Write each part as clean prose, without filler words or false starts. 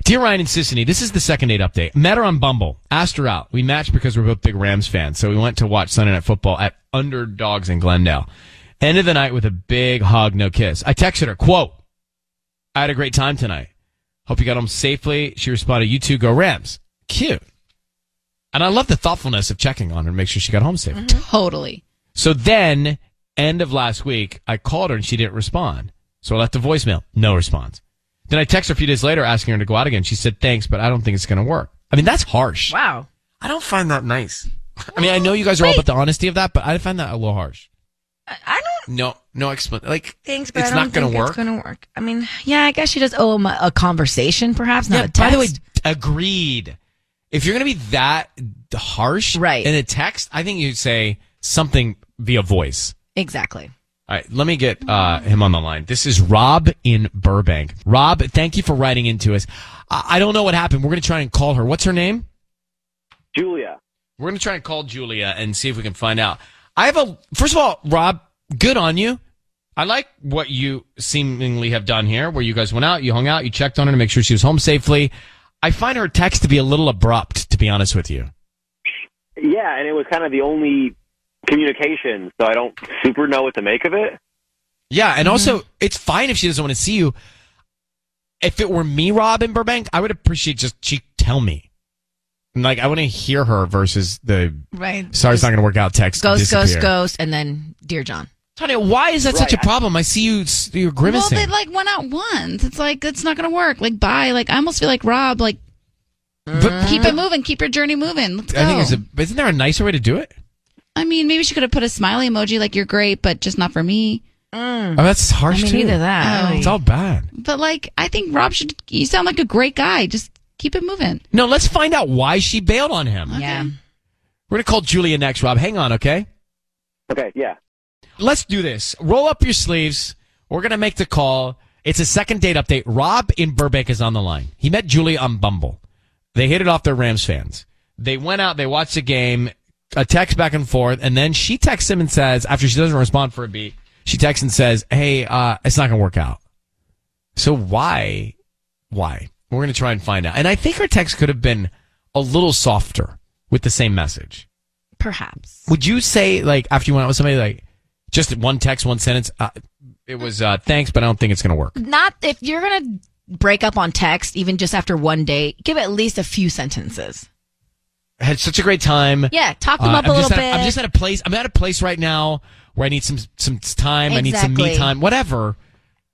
Dear Ryan and Sissany, this is the second date update. Met her on Bumble. Asked her out. We matched because we're both big Rams fans. So we went to watch Sunday Night Football at Underdogs in Glendale. Ended the night with a big hug, no kiss. I texted her, quote, I had a great time tonight. Hope you got home safely. She responded, you two go Rams. Cute. And I love the thoughtfulness of checking on her to make sure she got home safe. Mm-hmm. Totally. So then, end of last week, I called her and she didn't respond. So I left a voicemail. No response. Then I texted her a few days later asking her to go out again. She said, thanks, but I don't think it's going to work. I mean, that's harsh. Wow. I don't find that nice. I mean, I know you guys are all about the honesty of that, but I find that a little harsh. I don't. No explanation. Like, Thanks, but it's I don't not going think to work. it's going to work. I mean, yeah, I guess she does owe him a conversation, perhaps, not a text. By the way, agreed. If you're going to be that harsh in a text, I think you'd say something via voice. Exactly. All right, let me get him on the line. This is Rob in Burbank. Rob, thank you for writing into us. I don't know what happened. We're going to try and call her. What's her name? Julia. We're going to try and call Julia and see if we can find out. First of all, Rob, good on you. I like what you seemingly have done here, where you guys went out, you hung out, you checked on her to make sure she was home safely. I find her text to be a little abrupt, to be honest with you. Yeah, and it was kind of the only communication, so I don't super know what to make of it. Yeah, and also, it's fine if she doesn't want to see you. If it were me, Rob, in Burbank, I would appreciate she tell me. Like, I want to hear her versus the, sorry, it's not going to work out text. Ghost, and then, Dear John. Tanya, why is that such a problem? I see you're grimacing. Well, they went out once. It's like, it's not going to work. Like, bye. Like, I almost feel like Rob, like, keep it moving. Keep your journey moving. Let's go. I think isn't there a nicer way to do it? I mean, maybe she could have put a smiley emoji like, you're great, but just not for me. Oh, that's harsh, too. Either that. It's all bad. But, like, I think Rob you sound like a great guy. Just keep it moving. No, let's find out why she bailed on him. Okay. Yeah. We're going to call Julia next, Rob. Hang on, okay? Okay, yeah. Let's do this. Roll up your sleeves. We're going to make the call. It's a second date update. Rob in Burbank is on the line. He met Julia on Bumble. They hit it off. They're Rams fans. They went out. They watched the game, a text back and forth, and then she texts him and says, after she doesn't respond for a beat, she texts and says, hey, it's not going to work out. So why? We're going to try and find out. And I think her text could have been a little softer with the same message. Perhaps. Would you say, like, after you went out with somebody, like, just one text, one sentence, it was, thanks, but I don't think it's going to work. Not if you're going to break up on text, even just after one date, give it at least a few sentences. I had such a great time. Yeah, talk them up a little bit. I'm just at a place right now where I need some time. Exactly. I need some me time, whatever.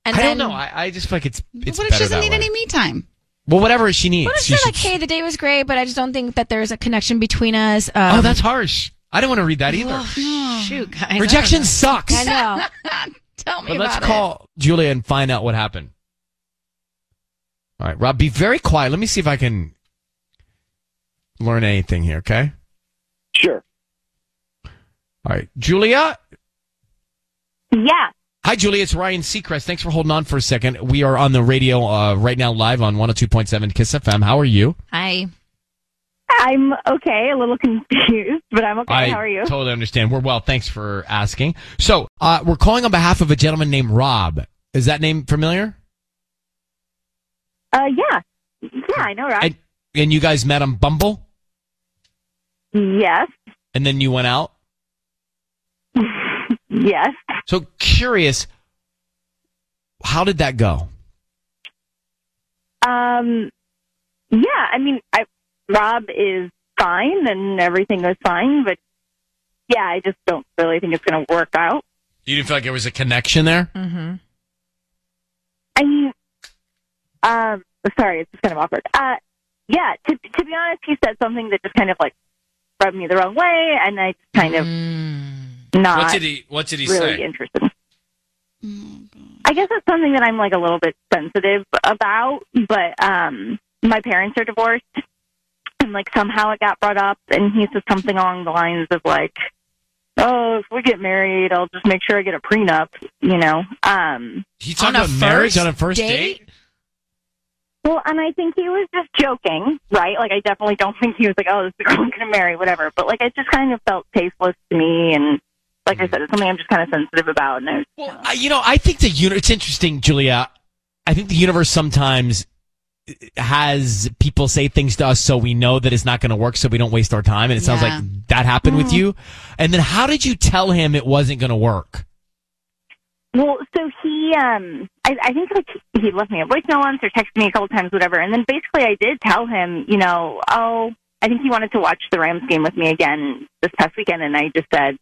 And I then, don't know. I just feel like it's What if better she doesn't that need way. any me time? Well, whatever she needs. What if you're like, hey, the date was great, but I just don't think that there's a connection between us. Oh, that's harsh. I don't want to read that either. Shoot, guys. Rejection sucks. I know. Tell me But about let's call Julia and find out what happened. All right, Rob, be very quiet. Let me see if I can learn anything here, okay? Sure. All right, Julia? Yeah. Hi, Julia. It's Ryan Seacrest. Thanks for holding on for a second. We are on the radio right now live on 102.7 KISS FM. How are you? Hi. I'm okay, a little confused, but I'm okay. How are you? I totally understand. We're well. Thanks for asking. So, we're calling on behalf of a gentleman named Rob. Is that name familiar? Yeah. Yeah, I know, right? And you guys met on Bumble? Yes. And then you went out? Yes. So, curious, how did that go? Yeah, I mean, Rob is fine and everything goes fine, but yeah, I just don't really think it's going to work out. You didn't feel like there was a connection there? Mm-hmm. I mean, sorry, it's just kind of awkward. Yeah, to be honest, he said something that just kind of like rubbed me the wrong way, and I just kind of not What did he really say? interested. I guess it's something that I'm like a little bit sensitive about, but my parents are divorced, and like somehow it got brought up, and he said something along the lines of like, "Oh, if we get married, I'll just make sure I get a prenup," you know. He talked about marriage on a first date? Well, and I think he was just joking, right? Like, I definitely don't think he was like, "Oh, this girl I'm going to marry," whatever. But like, it just kind of felt tasteless to me, and like I said, it's something I'm just kind of sensitive about. And Well, I think it's interesting, Julia. I think the universe sometimes has people say things to us so we know that it's not going to work, so we don't waste our time. And it sounds like that happened with you. And then how did you tell him it wasn't going to work? Well, so he, I think like he left me a voicemail once or texted me a couple times, whatever. And then basically I did tell him, I think he wanted to watch the Rams game with me again this past weekend. And I just said,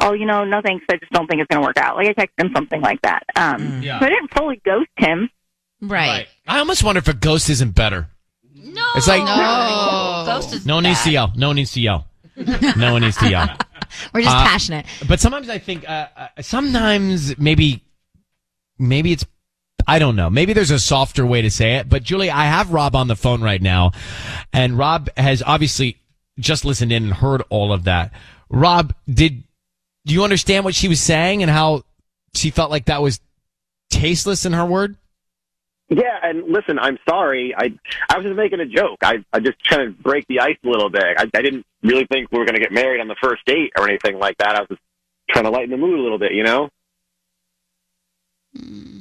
no thanks. I just don't think it's going to work out. Like I texted him something like that. So I didn't fully ghost him. Right. I almost wonder if a ghost isn't better. No. It's like, Ghost is no one needs to yell. No one needs to yell. No one needs to yell. We're just passionate. But sometimes I think, sometimes maybe it's, I don't know. Maybe there's a softer way to say it. But Julie, I have Rob on the phone right now, and Rob has obviously just listened in and heard all of that. Rob, do you understand what she was saying and how she felt like that was tasteless in her word? Yeah, and listen, I'm sorry. I was just making a joke. I just trying to break the ice a little bit. I didn't really think we were going to get married on the first date or anything like that. I was just trying to lighten the mood a little bit,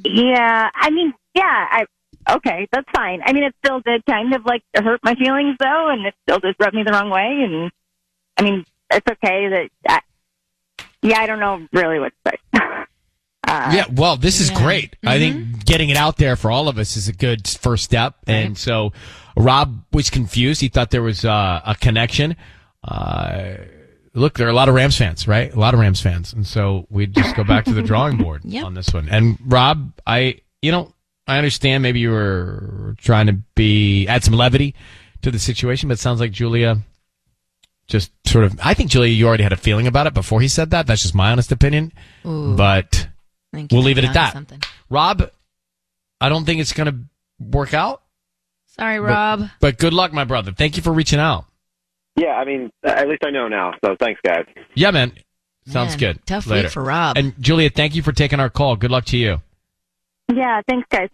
Yeah, okay, that's fine. I mean, it still did kind of like hurt my feelings though, and it still did rub me the wrong way. And I mean, it's okay that, I don't know really what to say. Well, this is great. I think getting it out there for all of us is a good first step. Right. And so Rob was confused. He thought there was a connection. Look, there are a lot of Rams fans, right? A lot of Rams fans. And so we just go back to the drawing board on this one. And Rob, I understand maybe you were trying to add some levity to the situation, but it sounds like Julia just sort of, I think Julia, you already had a feeling about it before he said that. That's just my honest opinion. Ooh. But we'll leave it at that. Something. Rob, I don't think it's going to work out. Sorry, Rob. But good luck, my brother. Thank you for reaching out. Yeah, I mean, at least I know now. So thanks, guys. Yeah, man. Sounds good. Tough Later. week for Rob. And Julia, thank you for taking our call. Good luck to you. Yeah, thanks, guys.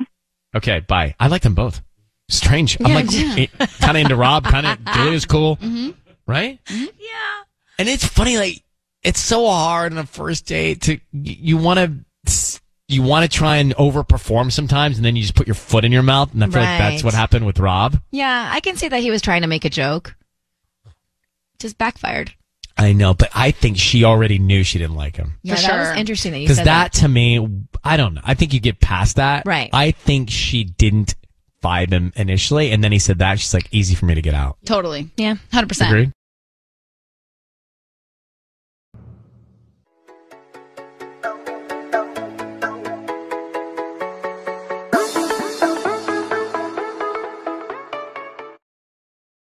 Okay, bye. I like them both. Strange. I'm like kind of into Rob, kind of Julia's cool. Right? Yeah. And it's funny, like, it's so hard on a first date to, you want to try and overperform sometimes, and then you just put your foot in your mouth, and I feel like that's what happened with Rob. Yeah, I can see that he was trying to make a joke. Just backfired. I know, but I think she already knew she didn't like him. Yeah, that was interesting that you said that. Because that, to me, I don't know. I think you get past that. Right. I think she didn't vibe him initially, and then he said that. She's like, easy for me to get out. Totally. Yeah. 100%. Agreed?